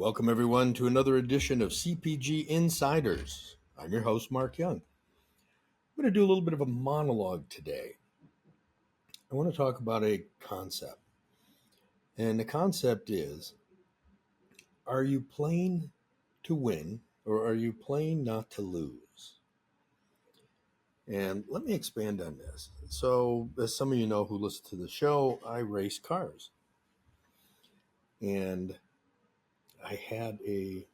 Welcome, everyone, to another edition of CPG Insiders. I'm your host, Mark Young. I'm going to do a little bit of a monologue today. I want to talk about a concept. And the concept is, are you playing to win or are you playing not to lose? And let me expand on this. So, as some of you know who listen to the show, I race cars. And I had a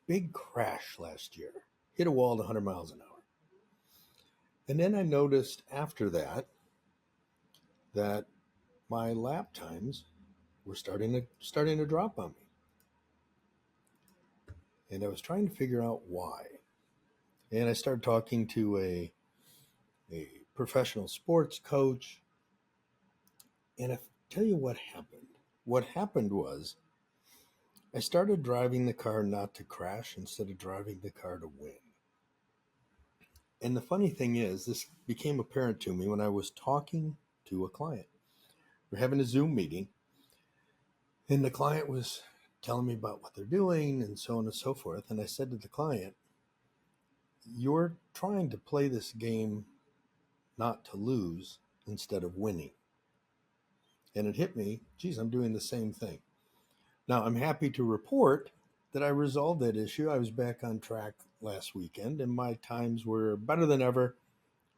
big crash last year, hit a wall at 100 miles an hour. And then I noticed after that my lap times were starting to drop on me. And I was trying to figure out why. And I started talking to a professional sports coach. And I tell you what happened. What happened was I started driving the car not to crash instead of driving the car to win. And the funny thing is, this became apparent to me when I was talking to a client. We're having a Zoom meeting, and the client was telling me about what they're doing and so on and so forth. And I said to the client, you're trying to play this game not to lose instead of winning. And it hit me, geez, I'm doing the same thing. Now, I'm happy to report that I resolved that issue. I was back on track last weekend, and my times were better than ever,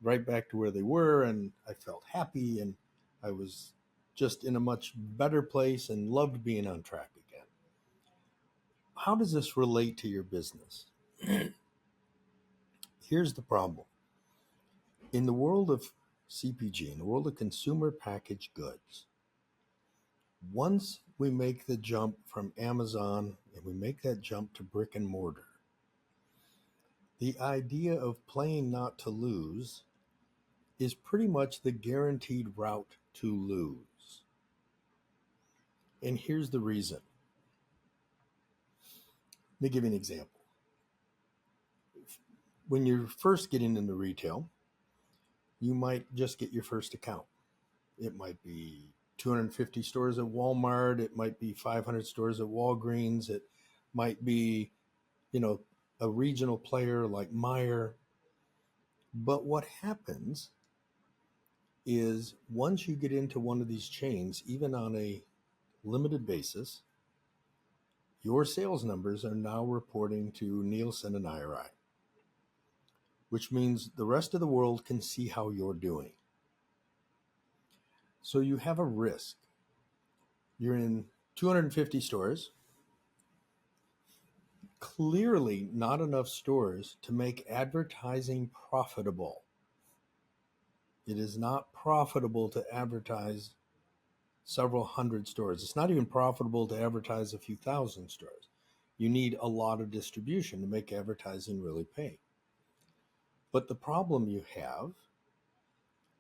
right back to where they were, and I felt happy, and I was just in a much better place and loved being on track again. How does this relate to your business? Here's the problem. In the world of CPG, in the world of consumer packaged goods, once we make the jump from Amazon and we make that jump to brick and mortar, the idea of playing not to lose is pretty much the guaranteed route to lose. And here's the reason. Let me give you an example. When you're first getting into retail, you might just get your first account. It might be 250 stores at Walmart. It might be 500 stores at Walgreens. It might be, a regional player like Meijer. But what happens is once you get into one of these chains, even on a limited basis, your sales numbers are now reporting to Nielsen and IRI, which means the rest of the world can see how you're doing. So you have a risk. You're in 250 stores, clearly not enough stores to make advertising profitable. It is not profitable to advertise several hundred stores. It's not even profitable to advertise a few thousand stores. You need a lot of distribution to make advertising really pay. But the problem you have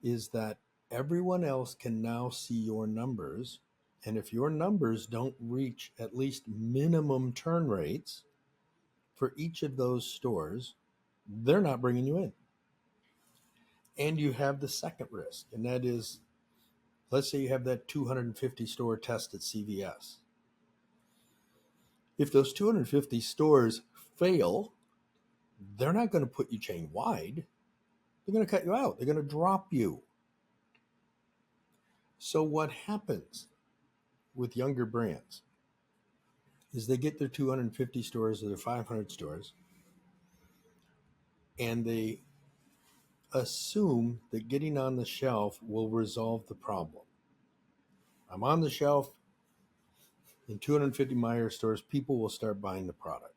is that everyone else can now see your numbers. And if your numbers don't reach at least minimum turn rates for each of those stores, they're not bringing you in. And you have the second risk, and that is, let's say you have that 250 store test at CVS. If those 250 stores fail, they're not going to put you chain wide. They're going to cut you out. They're going to drop you. So what happens with younger brands is they get their 250 stores or their 500 stores, and they assume that getting on the shelf will resolve the problem. I'm on the shelf in 250 Meijer stores, people will start buying the product.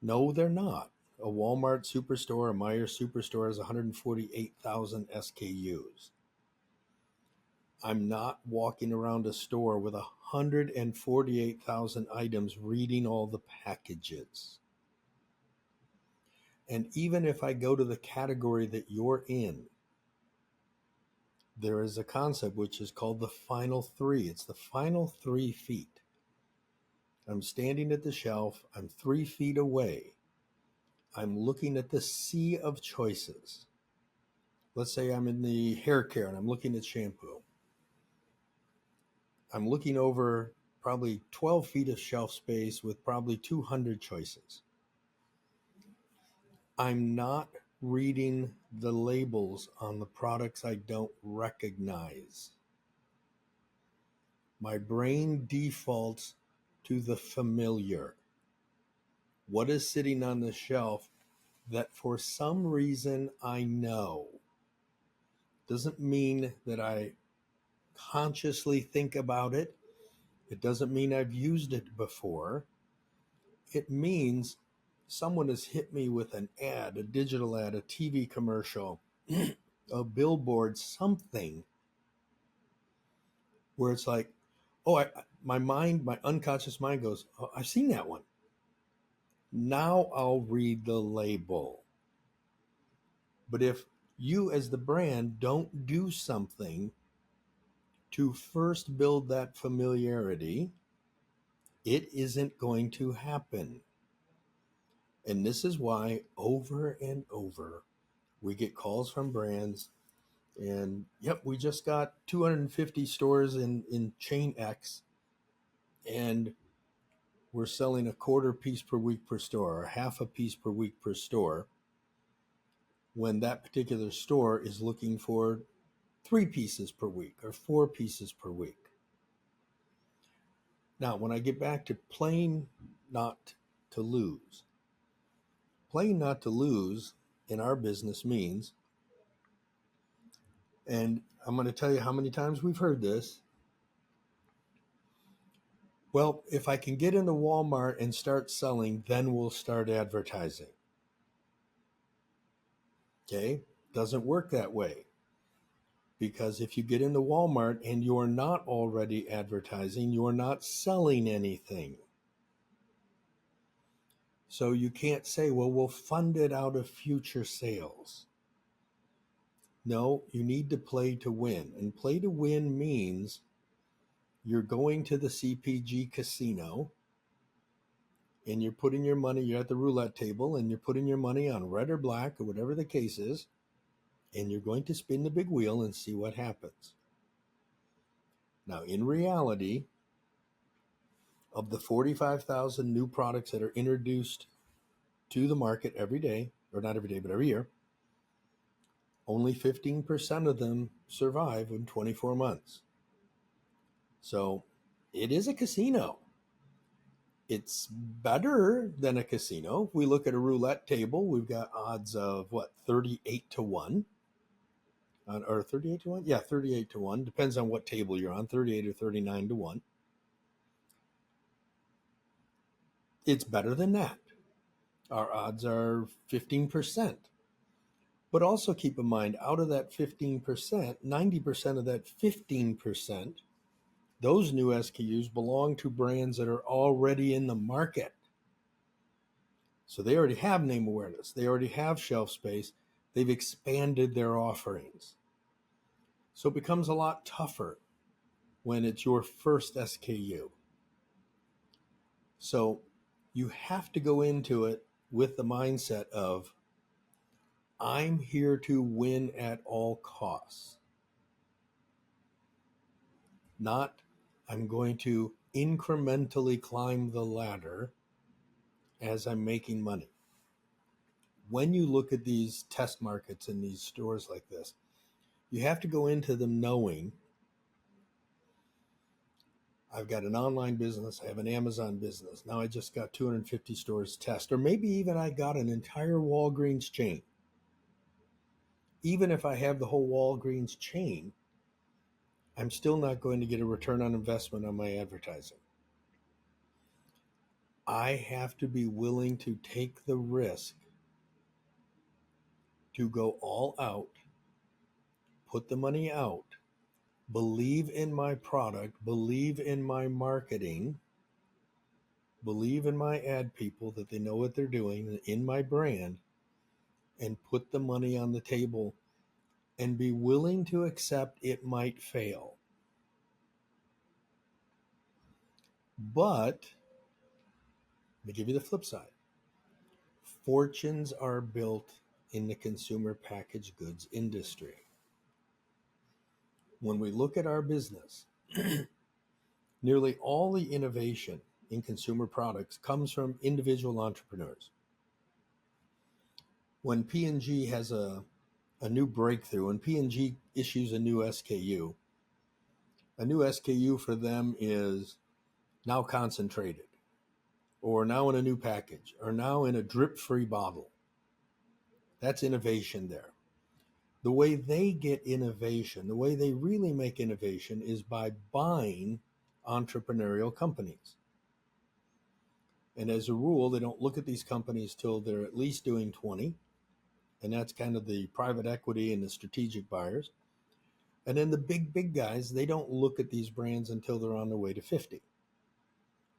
No, they're not. A Walmart superstore, a Meijer superstore has 148,000 SKUs. I'm not walking around a store with 148,000 items reading all the packages. And even if I go to the category that you're in, there is a concept which is called the final three. It's the final 3 feet. I'm standing at the shelf. I'm 3 feet away. I'm looking at the sea of choices. Let's say I'm in the hair care and I'm looking at shampoo. I'm looking over probably 12 feet of shelf space with probably 200 choices. I'm not reading the labels on the products I don't recognize. My brain defaults to the familiar. What is sitting on the shelf that for some reason I know? Doesn't mean that I consciously think about it. It doesn't mean I've used it before. It means someone has hit me with an ad, a digital ad, a TV commercial, a billboard, something where it's like, oh, my unconscious mind goes, oh, I've seen that one. Now I'll read the label. But if you as the brand don't do something to first build that familiarity, it isn't going to happen. And this is why over and over we get calls from brands and yep, we just got 250 stores in chain X and we're selling a quarter piece per week per store or half a piece per week per store, when that particular store is looking for 3 pieces per week or 4 pieces per week. Now, when I get back to playing not to lose, playing not to lose in our business means, and I'm going to tell you how many times we've heard this. Well, if I can get into Walmart and start selling, then we'll start advertising. Okay? Doesn't work that way. Because if you get into Walmart and you're not already advertising, you're not selling anything. So you can't say, well, we'll fund it out of future sales. No, you need to play to win. And play to win means you're going to the CPG casino and you're putting your money, you're at the roulette table and you're putting your money on red or black or whatever the case is, and you're going to spin the big wheel and see what happens. Now, in reality, of the 45,000 new products that are introduced to the market every day, or not every day, but every year, only 15% of them survive in 24 months. So it is a casino. It's better than a casino. If we look at a roulette table, we've got odds of 38 to 1. Or 38 to 1? Yeah, 38 to 1. Depends on what table you're on, 38 or 39 to 1. It's better than that. Our odds are 15%. But also keep in mind, out of that 15%, 90% of that 15%, those new SKUs belong to brands that are already in the market. So they already have name awareness. They already have shelf space. They've expanded their offerings. So it becomes a lot tougher when it's your first SKU. So you have to go into it with the mindset of, I'm here to win at all costs. Not, I'm going to incrementally climb the ladder as I'm making money. When you look at these test markets in these stores like this, you have to go into them knowing I've got an online business, I have an Amazon business. Now I just got 250 stores test, or maybe even I got an entire Walgreens chain. Even if I have the whole Walgreens chain, I'm still not going to get a return on investment on my advertising. I have to be willing to take the risk to go all out, put the money out, believe in my product, believe in my marketing, believe in my ad people that they know what they're doing, in my brand, and put the money on the table and be willing to accept it might fail. But let me give you the flip side. Fortunes are built in the consumer packaged goods industry. When we look at our business, Nearly all the innovation in consumer products comes from individual entrepreneurs. When P&G has a new breakthrough, when P&G issues a new SKU for them is now concentrated, or now in a new package, or now in a drip-free bottle. That's innovation there. The way they get innovation, the way they really make innovation is by buying entrepreneurial companies. And as a rule, they don't look at these companies till they're at least doing 20. And that's kind of the private equity and the strategic buyers. And then the big guys, they don't look at these brands until they're on their way to 50.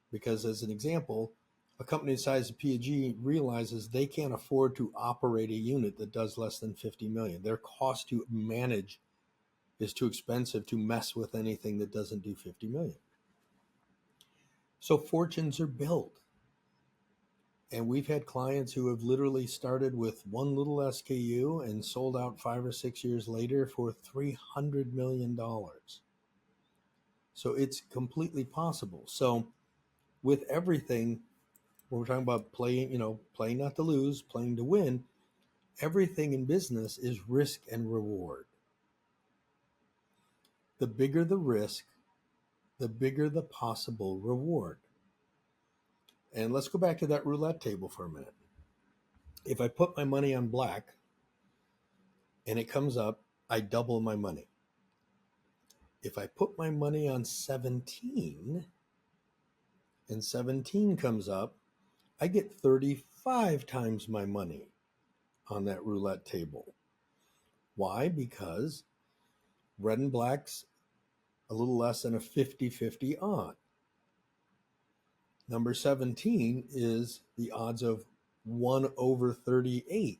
Because as an example, a company the size of P&G realizes they can't afford to operate a unit that does less than 50 million. Their cost to manage is too expensive to mess with anything that doesn't do 50 million. So fortunes are built. And we've had clients who have literally started with one little SKU and sold out 5 or 6 years later for $300 million. So it's completely possible. So with everything, when we're talking about playing not to lose, playing to win, everything in business is risk and reward. The bigger the risk, the bigger the possible reward. And let's go back to that roulette table for a minute. If I put my money on black and it comes up, I double my money. If I put my money on 17 and 17 comes up, I get 35 times my money on that roulette table. Why? Because red and black's a little less than a 50-50 odd. Number 17 is the odds of 1 over 38.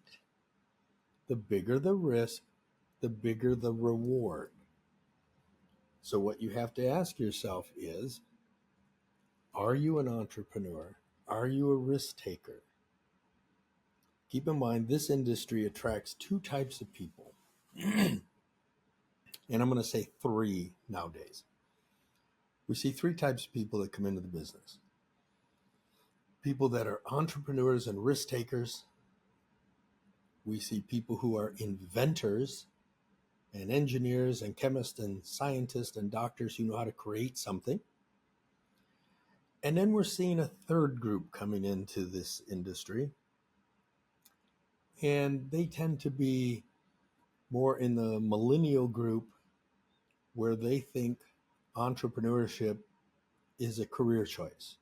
The bigger the risk, the bigger the reward. So what you have to ask yourself is, are you an entrepreneur? Are you a risk taker? Keep in mind, this industry attracts two types of people. And I'm going to say three nowadays. We see three types of people that come into the business. People that are entrepreneurs and risk takers. We see people who are inventors and engineers and chemists and scientists and doctors who know how to create something. And then we're seeing a third group coming into this industry. And they tend to be more in the millennial group, where they think entrepreneurship is a career choice.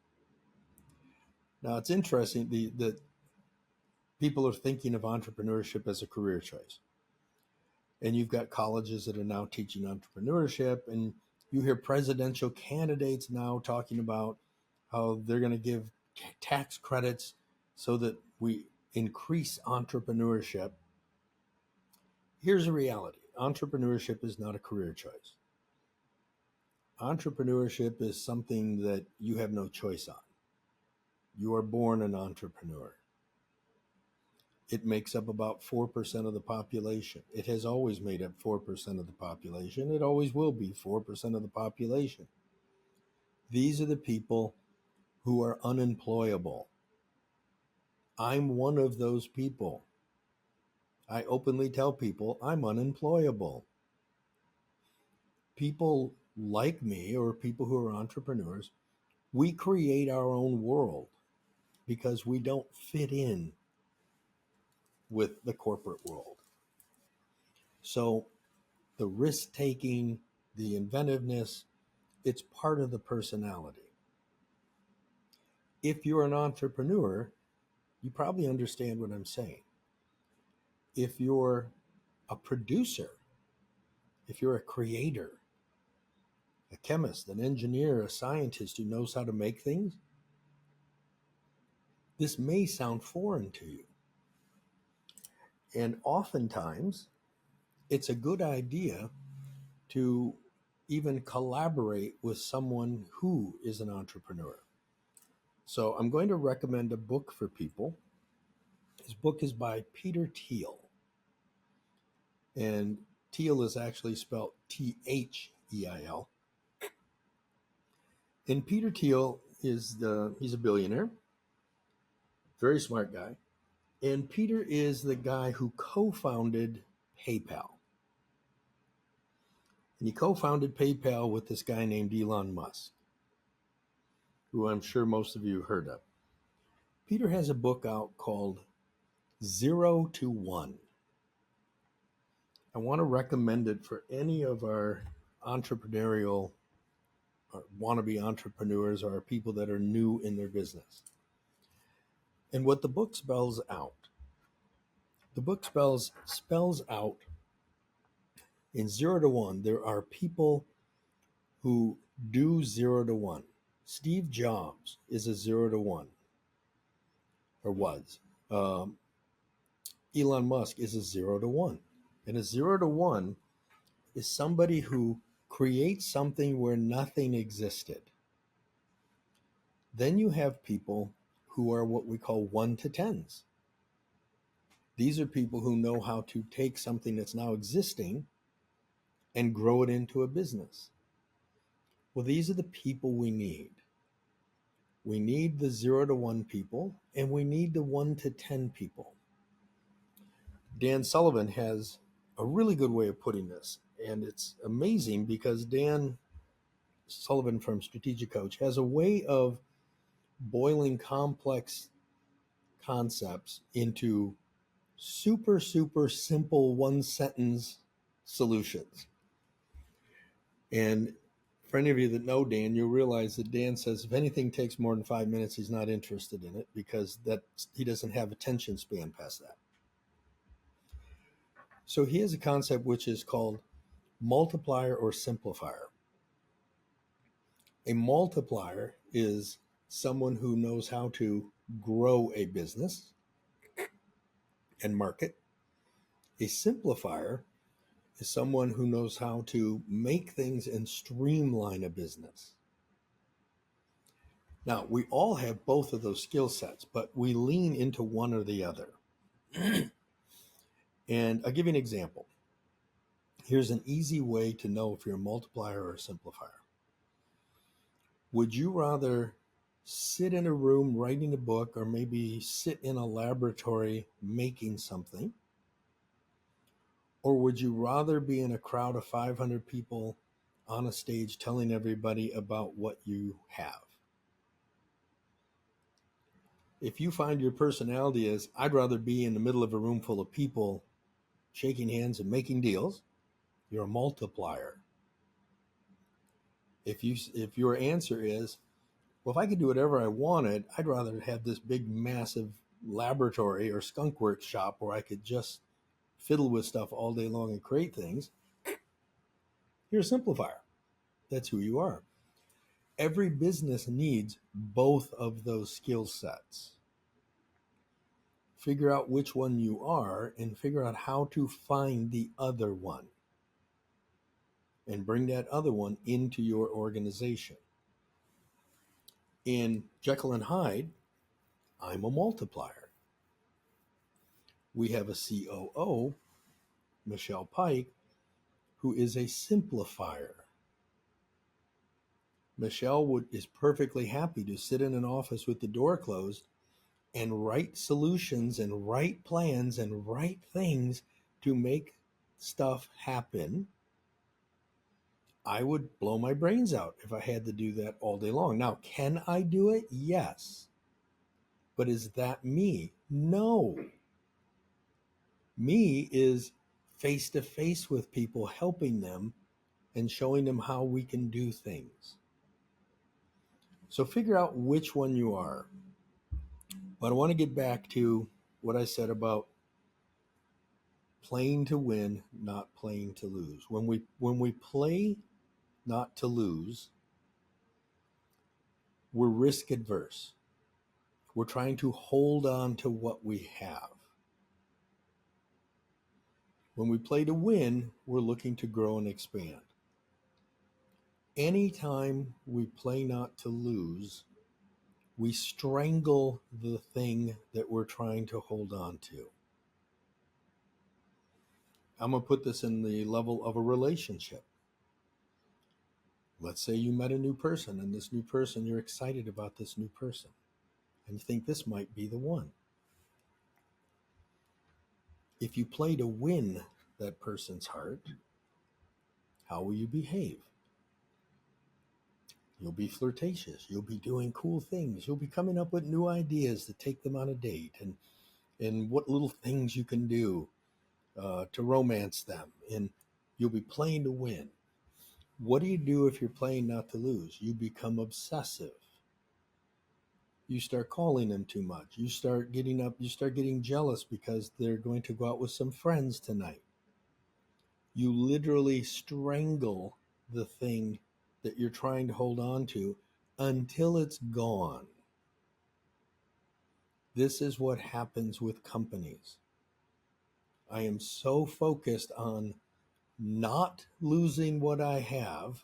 Now, it's interesting that people are thinking of entrepreneurship as a career choice. And you've got colleges that are now teaching entrepreneurship, and you hear presidential candidates now talking about how they're going to give tax credits so that we increase entrepreneurship. Here's the reality. Entrepreneurship is not a career choice. Entrepreneurship is something that you have no choice on. You are born an entrepreneur. It makes up about 4% of the population. It has always made up 4% of the population. It always will be 4% of the population. These are the people who are unemployable. I'm one of those people. I openly tell people I'm unemployable. People like me, or people who are entrepreneurs, we create our own world because we don't fit in with the corporate world. So the risk-taking, the inventiveness, it's part of the personality. If you're an entrepreneur, you probably understand what I'm saying. If you're a producer, if you're a creator, a chemist, an engineer, a scientist who knows how to make things, this may sound foreign to you. And oftentimes, it's a good idea to even collaborate with someone who is an entrepreneur. So I'm going to recommend a book for people. His book is by Peter Thiel. And Thiel is actually spelled Thiel. And Peter Thiel he's a billionaire, very smart guy. And Peter is the guy who co-founded PayPal. And he co-founded PayPal with this guy named Elon Musk, who I'm sure most of you heard of. Peter has a book out called 0 to 1. I want to recommend it for any of our entrepreneurial or wannabe entrepreneurs or people that are new in their business. And what the book spells out, the book spells out in 0 to 1, there are people who do 0 to 1. Steve Jobs is a 0 to 1, or was. Elon Musk is a 0 to 1. And a 0 to 1 is somebody who creates something where nothing existed. Then you have people who are what we call 1 to 10s. These are people who know how to take something that's now existing and grow it into a business. Well, these are the people we need. We need the 0 to 1 people, and we need the 1 to 10 people. Dan Sullivan has a really good way of putting this, and it's amazing because Dan Sullivan from Strategic Coach has a way of boiling complex concepts into super, super simple one-sentence solutions. And for any of you that know Dan, you'll realize that Dan says if anything takes more than 5 minutes, he's not interested in it because he doesn't have attention span past that. So he has a concept which is called multiplier or simplifier. A multiplier is someone who knows how to grow a business and market. A simplifier is someone who knows how to make things and streamline a business. Now, we all have both of those skill sets, but we lean into one or the other. And I'll give you an example. Here's an easy way to know if you're a multiplier or a simplifier. Would you rather sit in a room writing a book or maybe sit in a laboratory making something? Or would you rather be in a crowd of 500 people on a stage telling everybody about what you have? If you find your personality is, I'd rather be in the middle of a room full of people shaking hands and making deals, you're a multiplier. If your answer is, well, if I could do whatever I wanted, I'd rather have this big, massive laboratory or skunk works shop where I could just fiddle with stuff all day long and create things, you're a simplifier. That's who you are. Every business needs both of those skill sets. Figure out which one you are and figure out how to find the other one and bring that other one into your organization. In Jekyll and Hyde, I'm a multiplier. We have a COO, Michelle Pike, who is a simplifier. Michelle is perfectly happy to sit in an office with the door closed and write solutions and write plans and write things to make stuff happen. I would blow my brains out if I had to do that all day long. Now, can I do it? Yes. But is that me? No. Me is face to face with people, helping them and showing them how we can do things. So figure out which one you are. But I want to get back to what I said about playing to win, not playing to lose. When we play not to lose, we're risk adverse. We're trying to hold on to what we have. When we play to win, we're looking to grow and expand. Anytime we play not to lose, we strangle the thing that we're trying to hold on to. I'm going to put this in the level of a relationship. Let's say you met a new person, and this new person, you're excited about this new person, and you think this might be the one. If you play to win that person's heart, how will you behave? You'll be flirtatious. You'll be doing cool things. You'll be coming up with new ideas to take them on a date, and what little things you can do to romance them. And you'll be playing to win. What do you do if you're playing not to lose? You become obsessive. You start calling them too much. You start getting jealous because they're going to go out with some friends tonight. You literally strangle the thing that you're trying to hold on to until it's gone. This is what happens with companies. I am so focused on not losing what I have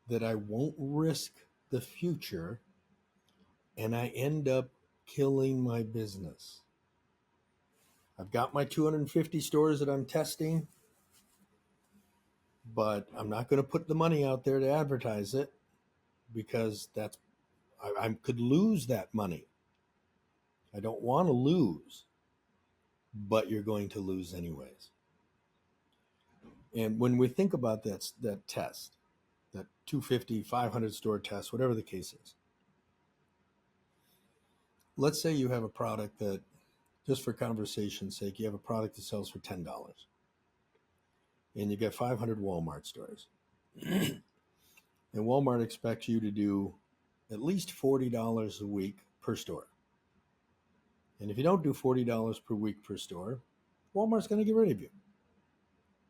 that I won't risk the future, and I end up killing my business. I've got my 250 stores that I'm testing, but I'm not going to put the money out there to advertise it because I could lose that money. I don't want to lose, but you're going to lose anyways. And when we think about that test, that 250, 500 store test, whatever the case is, let's say you have a product that, just for conversation's sake, you have a product that sells for $10 and you get 500 Walmart stores. And Walmart expects you to do at least $40 a week per store. And if you don't do $40 per week per store, Walmart's going to get rid of you,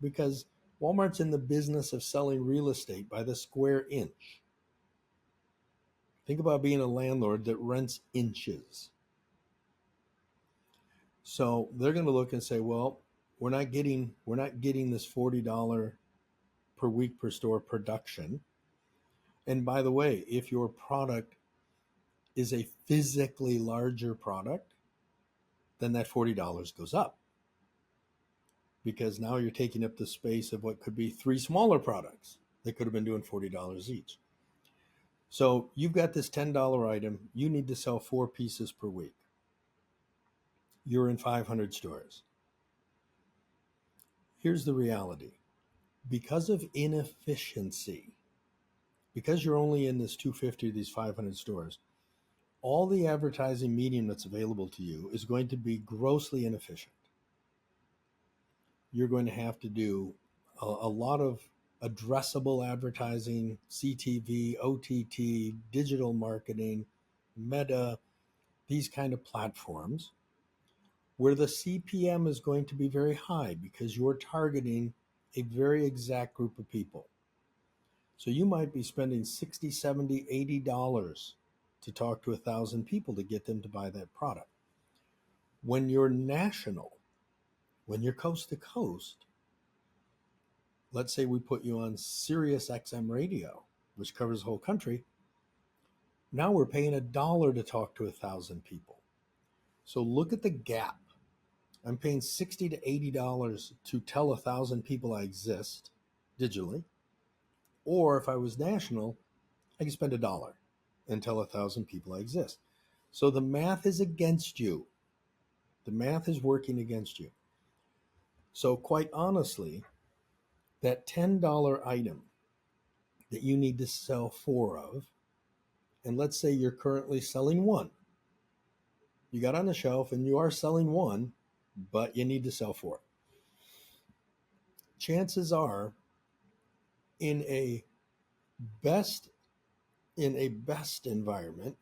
because Walmart's in the business of selling real estate by the square inch. Think about being a landlord that rents inches. So they're going to look and say, well, we're not getting this $40 per week per store production. And by the way, if your product is a physically larger product, then that $40 goes up, because now you're taking up the space of what could be 3 smaller products that could have been doing $40 each. So you've got this $10 item. You need to sell 4 pieces per week. You're in 500 stores. Here's the reality. Because of inefficiency, because you're only in this 250, these 500 stores, all the advertising medium that's available to you is going to be grossly inefficient. You're going to have to do a lot of addressable advertising, CTV, OTT, digital marketing, Meta, these kind of platforms, where the CPM is going to be very high because you're targeting a very exact group of people. So you might be spending $60, $70, $80 to talk to 1,000 people to get them to buy that product. When you're national, when you're coast to coast, let's say we put you on Sirius XM radio, which covers the whole country. Now we're paying $1 to talk to 1,000 people. So look at the gap. I'm paying $60 to $80 to tell 1,000 people I exist digitally. Or if I was national, I could spend $1 and tell 1,000 people I exist. So the math is against you. The math is working against you. So quite honestly, that $10 item that you need to sell 4 of, and let's say you're currently selling 1. You got on the shelf and you are selling 1, but you need to sell 4. Chances are, in a best environment,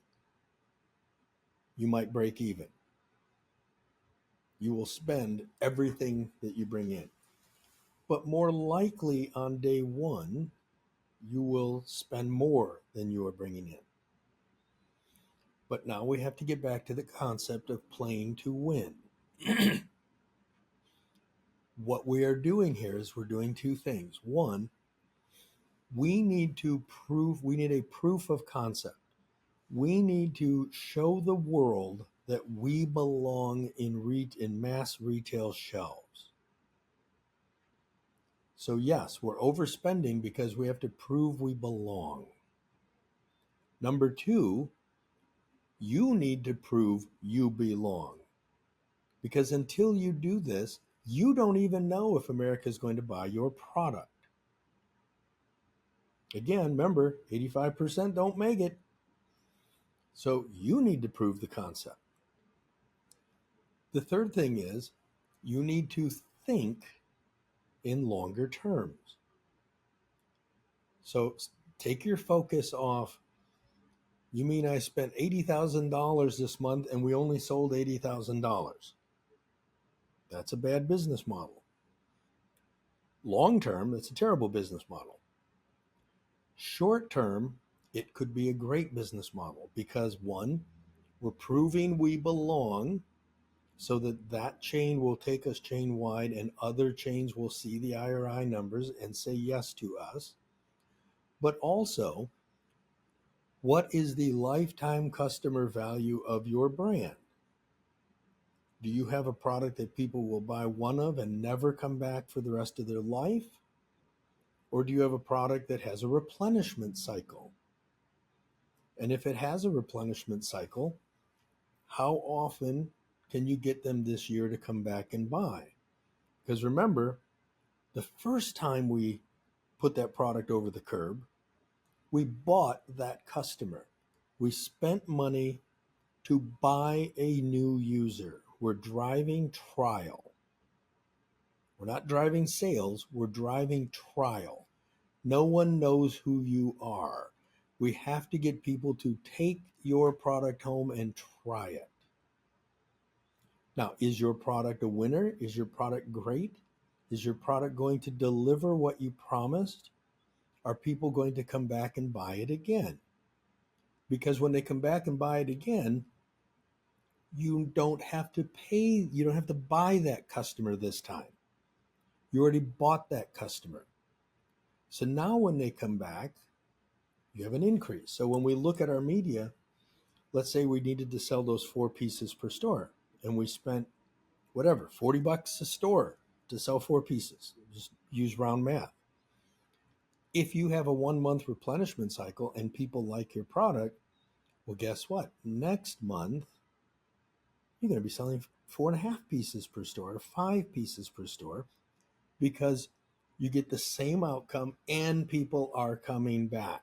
you might break even. You will spend everything that you bring in. But more likely on day 1, you will spend more than you are bringing in. But now we have to get back to the concept of playing to win. What we are doing here is we're doing 2 things. One, we need a proof of concept. We need to show the world that we belong in mass retail shelves. So, yes, we're overspending because we have to prove we belong. Number two, you need to prove you belong. Because until you do this, you don't even know if America is going to buy your product. Again, remember, 85% don't make it. So you need to prove the concept. The third thing is you need to think in longer terms. So take your focus off. You mean I spent $80,000 this month and we only sold $80,000? That's a bad business model. Long term, it's a terrible business model. Short term, it could be a great business model because one, we're proving we belong so that that chain will take us chain wide and other chains will see the IRI numbers and say yes to us. But also, what is the lifetime customer value of your brand? Do you have a product that people will buy one of and never come back for the rest of their life? Or do you have a product that has a replenishment cycle? And if it has a replenishment cycle, how often can you get them this year to come back and buy? Because remember, the first time we put that product over the curb, we bought that customer. We spent money to buy a new user. We're driving trial. We're not driving sales, we're driving trial. No one knows who you are. We have to get people to take your product home and try it. Now, is your product a winner? Is your product great? Is your product going to deliver what you promised? Are people going to come back and buy it again? Because when they come back and buy it again, you don't have to pay, you don't have to buy that customer this time. You already bought that customer. So now when they come back, you have an increase. So when we look at our media, let's say we needed to sell those 4 pieces per store and we spent whatever, $40 a store to sell 4 pieces. Just use round math. If you have a 1-month replenishment cycle and people like your product, well, guess what? Next month, you're going to be selling 4.5 pieces per store or 5 pieces per store because you get the same outcome and people are coming back.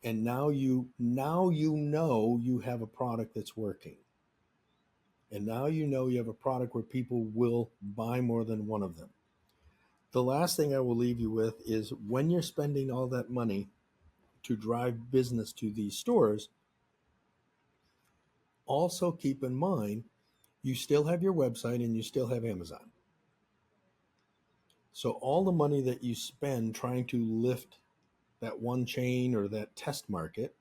And now you know you have a product that's working. And now you know you have a product where people will buy more than one of them. The last thing I will leave you with is when you're spending all that money to drive business to these stores, also keep in mind you still have your website and you still have Amazon. So all the money that you spend trying to lift that one chain or that test market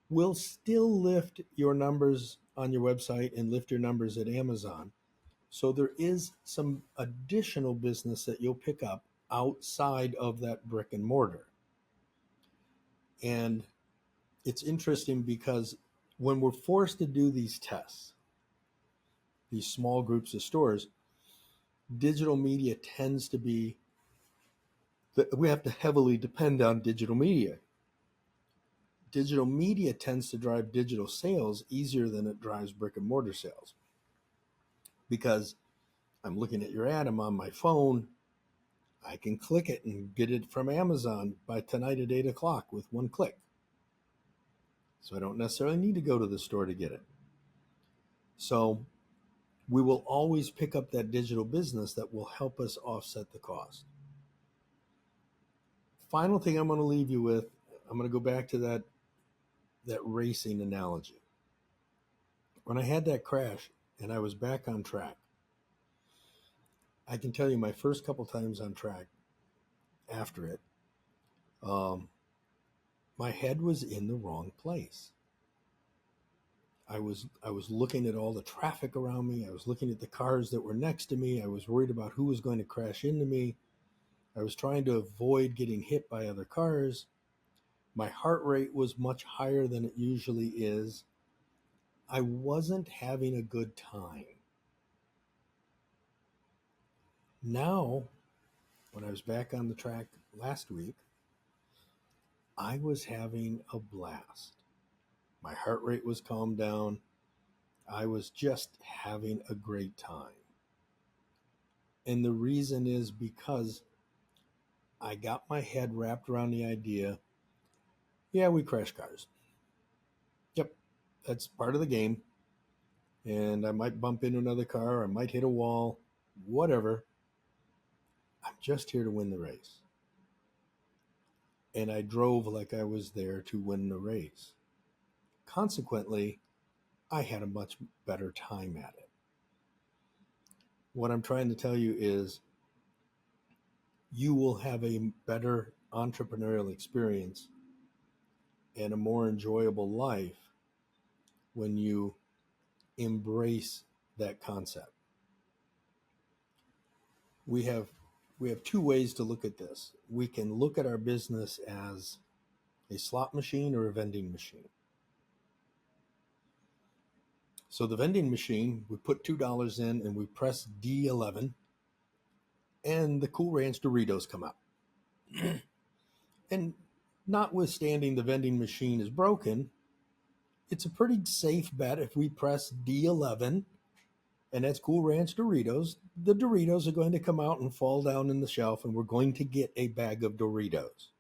will still lift your numbers on your website and lift your numbers at Amazon. So there is some additional business that you'll pick up outside of that brick and mortar. And it's interesting because when we're forced to do these tests, these small groups of stores, digital media tends to be, we have to heavily depend on digital media. Digital media tends to drive digital sales easier than it drives brick and mortar sales. Because I'm looking at your ad, I'm on my phone, I can click it and get it from Amazon by tonight at 8 o'clock with one click. So I don't necessarily need to go to the store to get it. So we will always pick up that digital business that will help us offset the cost. Final thing I'm going to leave you with, I'm going to go back to that racing analogy. When I had that crash and I was back on track, I can tell you my first couple times on track after it, my head was in the wrong place. I was looking at all the traffic around me. I was looking at the cars that were next to me. I was worried about who was going to crash into me. I was trying to avoid getting hit by other cars. My heart rate was much higher than it usually is. I wasn't having a good time. Now when I was back on the track last week, I was having a blast. My heart rate was calmed down. I was just having a great time. And the reason is because I got my head wrapped around the idea, yeah, we crash cars. Yep, that's part of the game. And I might bump into another car, I might hit a wall, whatever. I'm just here to win the race. And I drove like I was there to win the race. Consequently, I had a much better time at it. What I'm trying to tell you is you will have a better entrepreneurial experience and a more enjoyable life when you embrace that concept. We have two ways to look at this. We can look at our business as a slot machine or a vending machine. So the vending machine, we put $2 in and we press D11 and the Cool Ranch Doritos come out. And notwithstanding the vending machine is broken, it's a pretty safe bet if we press D11 and that's Cool Ranch Doritos, the Doritos are going to come out and fall down in the shelf and we're going to get a bag of Doritos.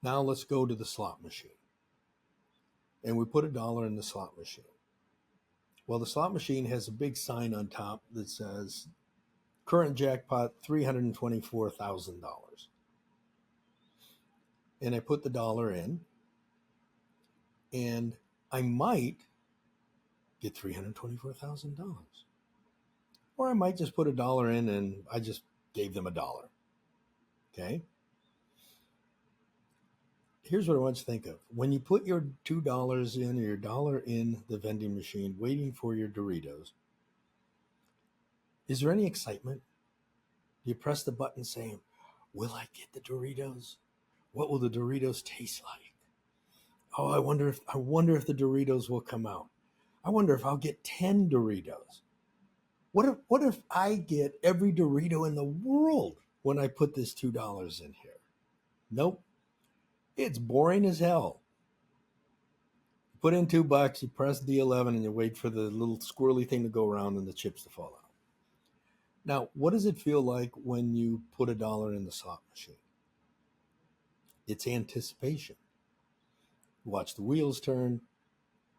Now let's go to the slot machine. And we put $1 in the slot machine. Well, the slot machine has a big sign on top that says current jackpot $324,000. And I put the dollar in and I might get $324,000. Or I might just put $1 in and I just gave them $1. Okay. Here's what I want you to think of. When you put your $2 in or your dollar in the vending machine waiting for your Doritos, is there any excitement? Do you press the button saying, will I get the Doritos? What will the Doritos taste like? Oh, I wonder if the Doritos will come out. I wonder if I'll get 10 Doritos. What if I get every Dorito in the world when I put this $2 in here? Nope. It's boring as hell. You put in $2, you press D11 and you wait for the little squirrely thing to go around and the chips to fall out. Now, what does it feel like when you put $1 in the slot machine? It's anticipation. Watch the wheels turn.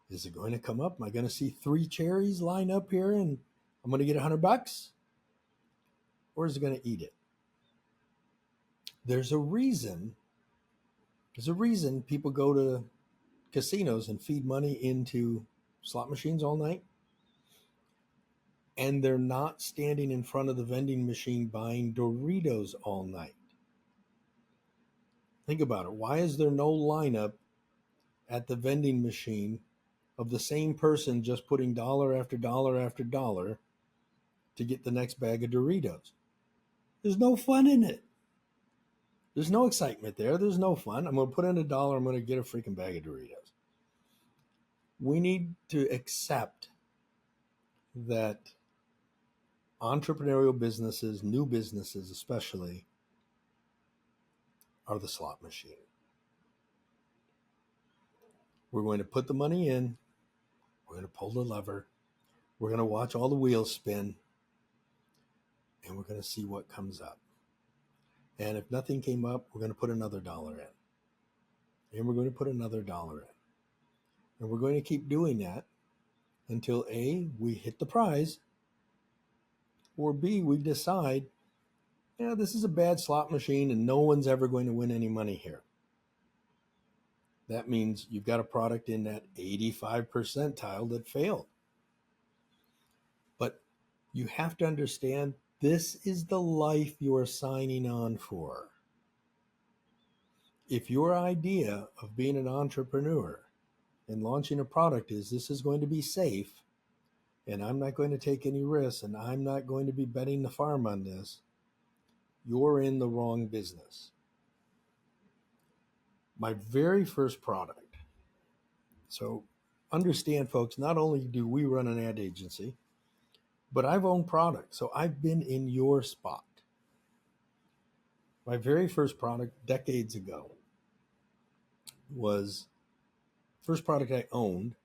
Is it going to come up? Am I going to see 3 cherries line up here and I'm going to get $100? Or is it going to eat it? There's a reason people go to casinos and feed money into slot machines all night. And they're not standing in front of the vending machine buying Doritos all night. Think about it. Why is there no lineup at the vending machine of the same person just putting dollar after dollar after dollar to get the next bag of Doritos? There's no fun in it. There's no excitement there. There's no fun. I'm going to put in $1. I'm going to get a freaking bag of Doritos. We need to accept that entrepreneurial businesses, new businesses especially, are the slot machine. We're going to put the money in. We're going to pull the lever. We're going to watch all the wheels spin. And we're going to see what comes up. And if nothing came up, we're going to put another $1 in. And we're going to put another $1 in. And we're going to keep doing that until A, we hit the prize, or B, we decide, yeah, this is a bad slot machine and no one's ever going to win any money here. That means you've got a product in that 85 percentile that failed. But you have to understand this is the life you are signing on for. If your idea of being an entrepreneur and launching a product is this is going to be safe and I'm not going to take any risks and I'm not going to be betting the farm on this, you're in the wrong business. My very first product. So understand, folks, not only do we run an ad agency, But I've owned products, so I've been in your spot. My very first product decades ago was first product I owned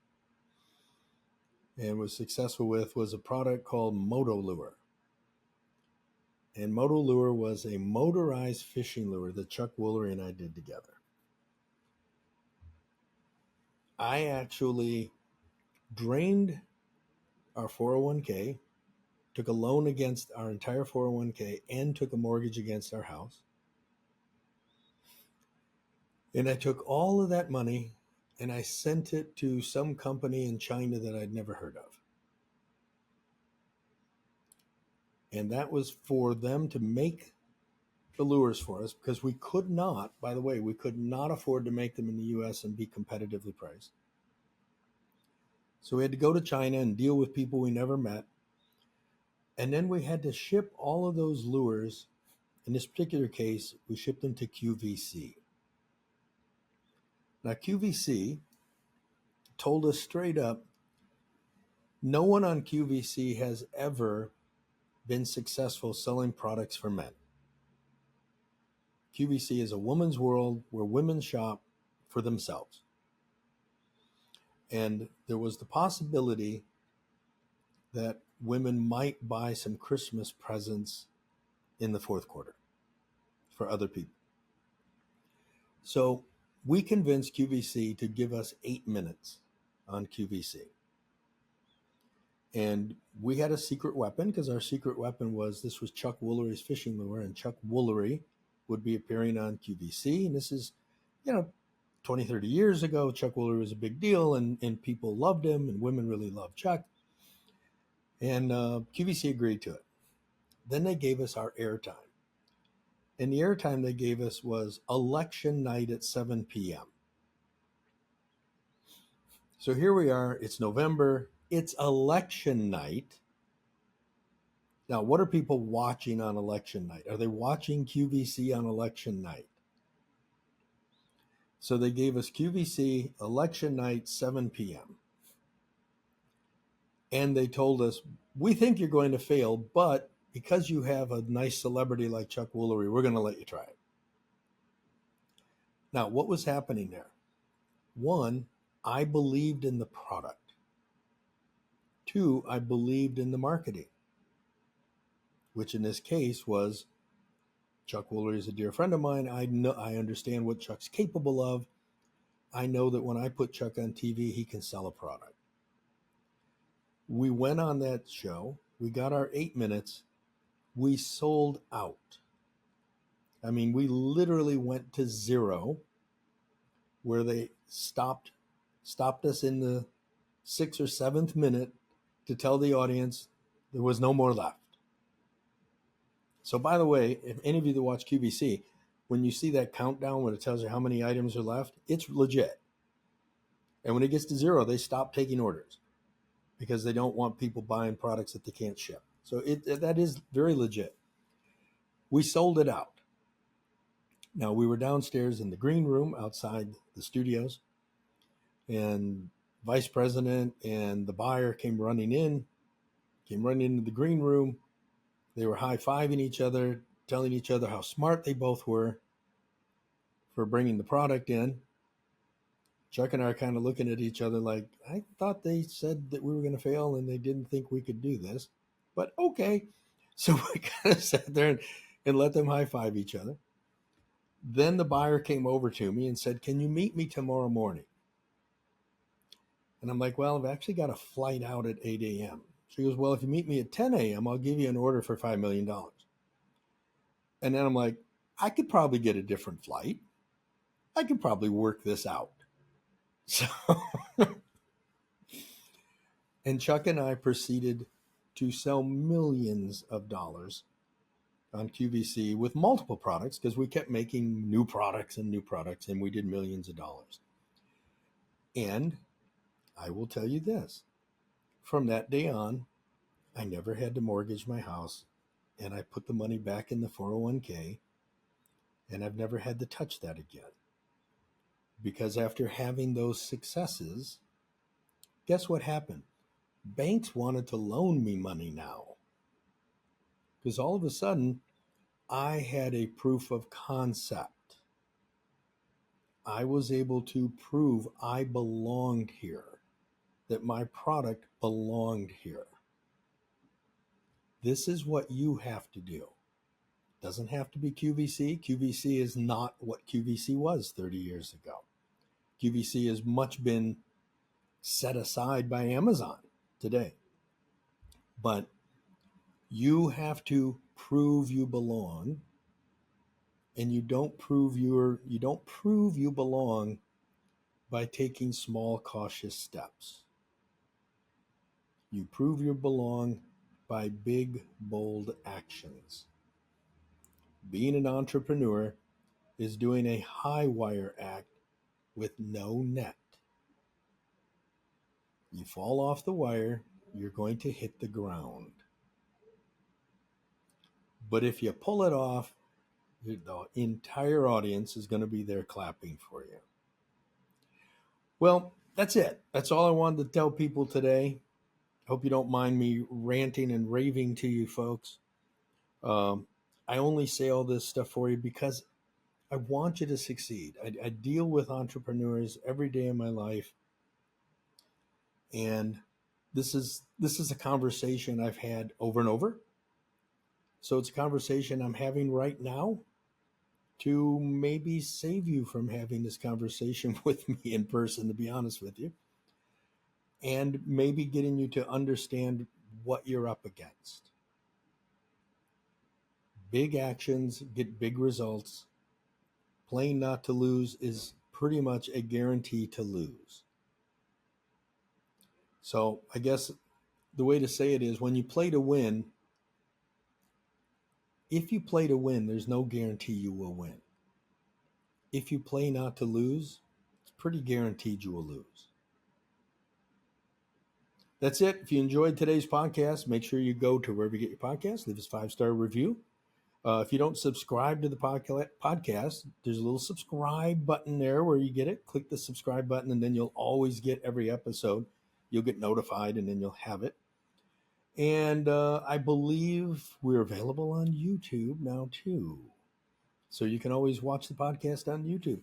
and was successful with was a product called Moto Lure. And Moto Lure was a motorized fishing lure that Chuck Woolery and I did together. I actually drained our 401k, took a loan against our entire 401k, and took a mortgage against our house. And I took all of that money and I sent it to some company in China that I'd never heard of. And that was for them to make the lures for us because we could not, by the way, we could not afford to make them in the US and be competitively priced. So we had to go to China and deal with people we never met. And then we had to ship all of those lures. In this particular case, we shipped them to QVC. Now, QVC told us straight up, no one on QVC has ever been successful selling products for men. QVC is a woman's world where women shop for themselves. And there was the possibility that women might buy some Christmas presents in the fourth quarter for other people. So we convinced QVC to give us 8 minutes on QVC. And we had a secret weapon because our secret weapon was this was Chuck Woolery's fishing lure, and Chuck Woolery would be appearing on QVC. And this is, 20, 30 years ago, Chuck Woolery was a big deal and people loved him and women really loved Chuck. And QVC agreed to it. Then they gave us our airtime. And the airtime they gave us was election night at 7 p.m. So here we are. It's November. It's election night. Now, what are people watching on election night? Are they watching QVC on election night? So they gave us QVC election night, 7 p.m. And they told us, we think you're going to fail, but because you have a nice celebrity like Chuck Woolery, we're going to let you try it. Now, what was happening there? One, I believed in the product. Two, I believed in the marketing, which in this case was Chuck Woolery is a dear friend of mine. I understand what Chuck's capable of. I know that when I put Chuck on TV, he can sell a product. We went on that show. We got our 8 minutes. We sold out. I mean, we literally went to zero where they stopped us in the 6th or 7th minute to tell the audience there was no more left. So by the way, if any of you that watch QVC, when you see that countdown when it tells you how many items are left, it's legit. And when it gets to zero, they stop taking orders because they don't want people buying products that they can't ship. So that is very legit. We sold it out. Now, we were downstairs in the green room outside the studios, and vice president and the buyer came running into the green room. They were high-fiving each other, telling each other how smart they both were for bringing the product in. Chuck and I are kind of looking at each other like, I thought they said that we were going to fail and they didn't think we could do this. But okay. So we kind of sat there and let them high-five each other. Then the buyer came over to me and said, can you meet me tomorrow morning? And I'm like, well, I've actually got a flight out at 8 a.m. She goes, well, if you meet me at 10 a.m., I'll give you an order for $5 million. And then I'm like, I could probably get a different flight. I could probably work this out. So, and Chuck and I proceeded to sell millions of dollars on QVC with multiple products because we kept making new products, and we did millions of dollars. And I will tell you this, from that day on, I never had to mortgage my house, and I put the money back in the 401k, and I've never had to touch that again. Because after having those successes, guess what happened? Banks wanted to loan me money now because all of a sudden I had a proof of concept. I was able to prove I belonged here, that my product belonged here. This is what you have to do. Doesn't have to be QVC. QVC is not what QVC was 30 years ago. QVC has much been set aside by Amazon today. But you have to prove you belong, and you don't prove you belong by taking small, cautious steps. You prove you belong by big, bold actions. Being an entrepreneur is doing a high wire act with no net. You fall off the wire, you're going to hit the ground. But if you pull it off, the entire audience is going to be there clapping for you. Well, that's it. That's all I wanted to tell people today. Hope you don't mind me ranting and raving to you folks. I only say all this stuff for you because I want you to succeed. I deal with entrepreneurs every day of my life. And this is a conversation I've had over and over. So it's a conversation I'm having right now to maybe save you from having this conversation with me in person, to be honest with you, and maybe getting you to understand what you're up against. Big actions get big results. Playing not to lose is pretty much a guarantee to lose. So I guess the way to say it is, when you play to win, if you play to win, there's no guarantee you will win. If you play not to lose, it's pretty guaranteed you will lose. That's it. If you enjoyed today's podcast, make sure you go to wherever you get your podcast, leave us a 5-star review. If you don't subscribe to the podcast, there's a little subscribe button there where you get it. Click the subscribe button, and then you'll always get every episode. You'll get notified, and then you'll have it. And I believe we're available on YouTube now, too. So you can always watch the podcast on YouTube.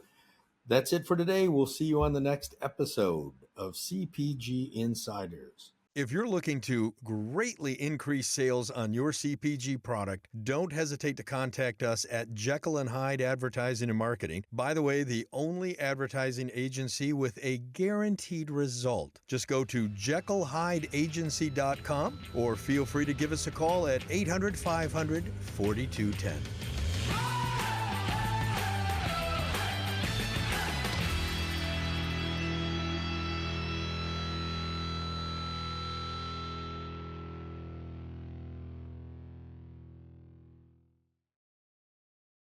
That's it for today. We'll see you on the next episode of CPG Insiders. If you're looking to greatly increase sales on your CPG product, don't hesitate to contact us at Jekyll & Hyde Advertising and Marketing. By the way, the only advertising agency with a guaranteed result. Just go to jekyllhydeagency.com or feel free to give us a call at 800-500-4210.